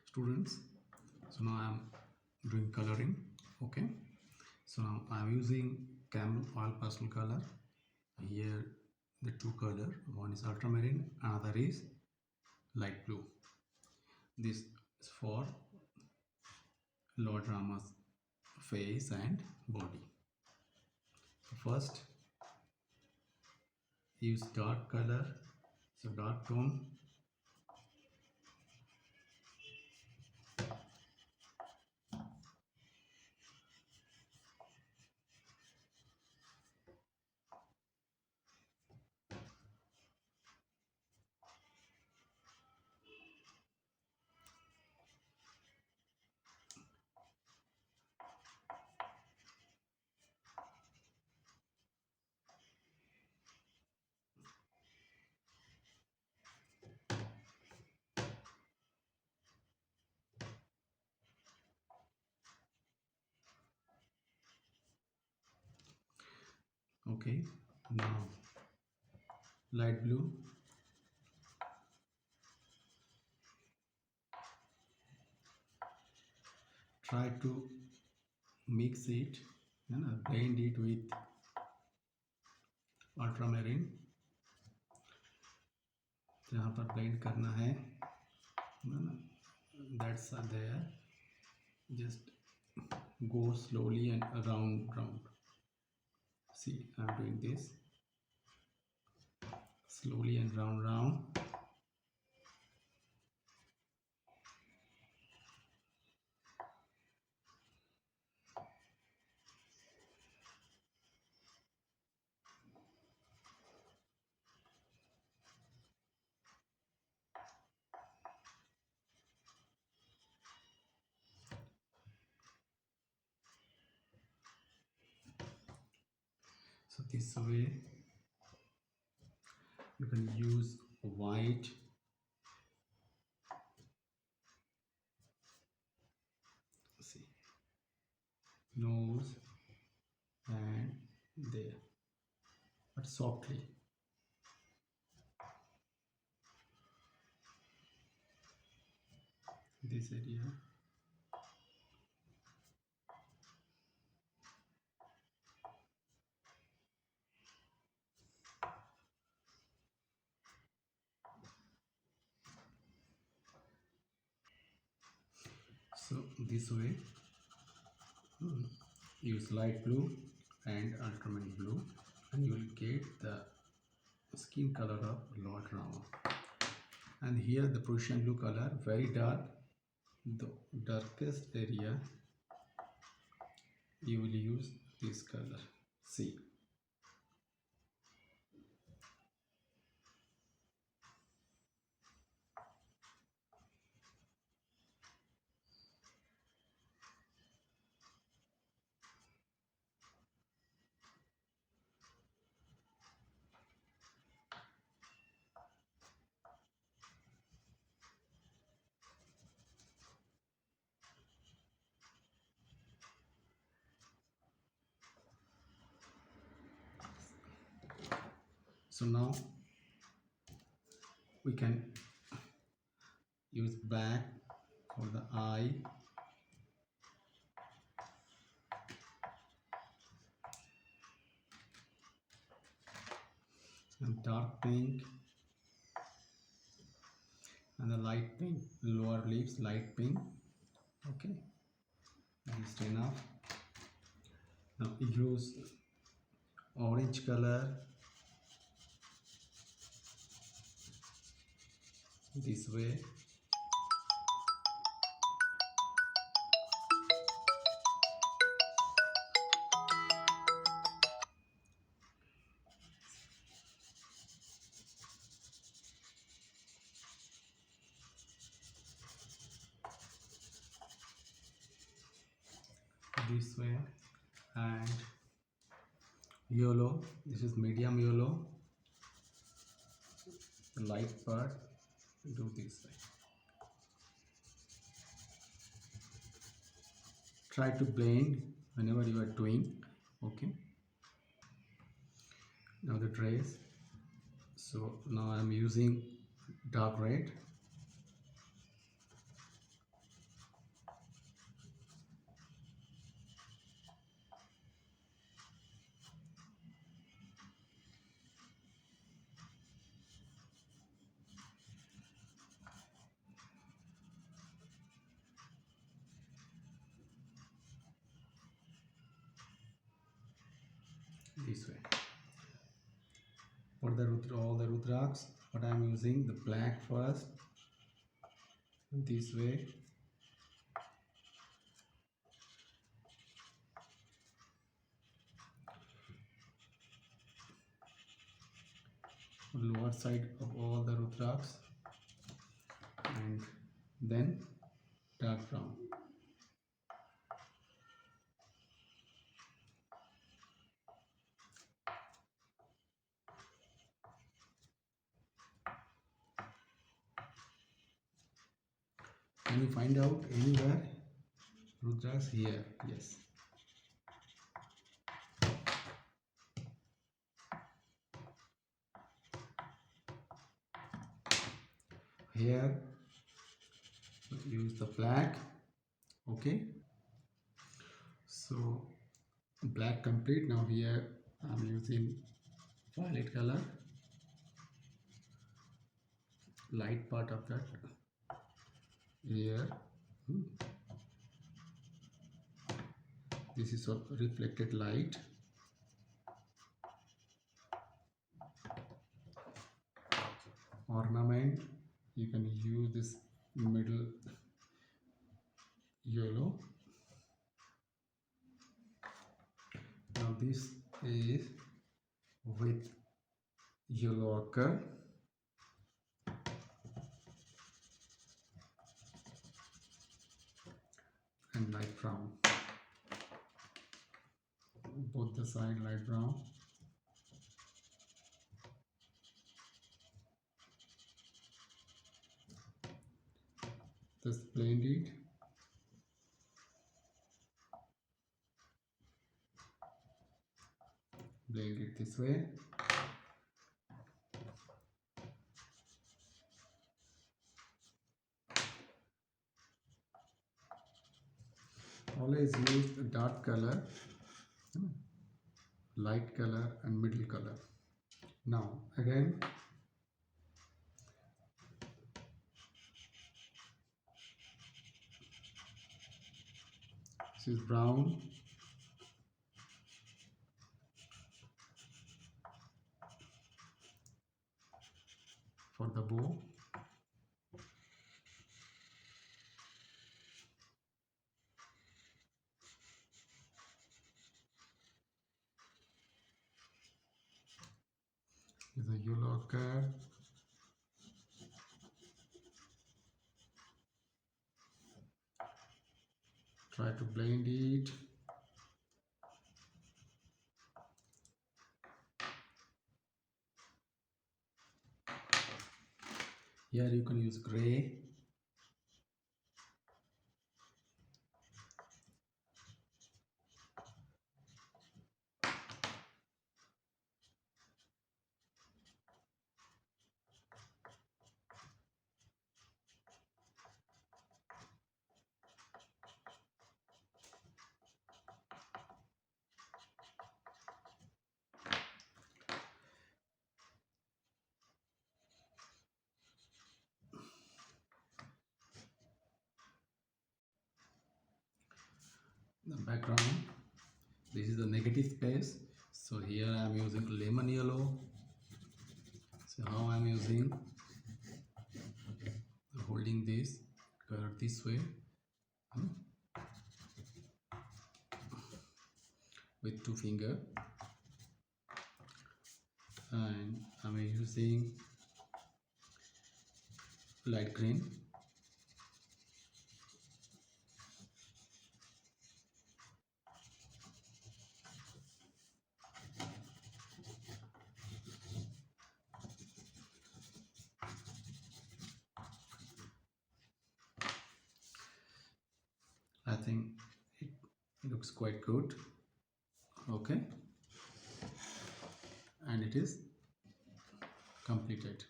students. So now I am doing coloring. Okay, so now I am using camel oil pastel color. Here the two color, one is ultramarine, another is light blue. This is for Lord Rama's face and body. First use dark color, so dark tone. Okay, now light blue. Try to mix it and blend it with ultramarine. यहाँ पर blend करना है ना, that's there. Just go slowly and round. See, I'm doing this slowly and round. So this way you can use white, see, nose and there, but softly. This area. So this way, use light blue and ultramarine blue, and you will get the skin color of Lord Rama. And here the Prussian blue color, very dark, the darkest area you will use this color. See. So now we can use black for the eye, and dark pink, and the light pink, lower lips light pink. Okay, that is enough. Now use orange color, this way. This way, and yellow, this is medium yellow, light part, do this way. Try to blend whenever you are doing. Okay, now the dress. So now I'm using dark red, this way. For the all the Rudraks, what I am using, the black first, this way. Lower side of all the Rudraks, and then dark brown. Can you find out anywhere Rudraks? Here? Yes. Here use the black. Okay, so black complete. Now here I'm using violet color, light part of that here. This is a reflected light. Ornament, you can use this middle yellow. Now this is with yellow ochre and light brown. Both the side light brown. Just blend it. Blend it this way. Always use a dark color, light color and middle color. Now again this is brown. For the bow, is a yellow ochre. Try to blend it. Here you can use gray. The background, this is the negative space, so here I am using lemon yellow. So how I am using, holding this color this way with two fingers, and I am using light green. I think it looks quite good. Okay, and it is completed.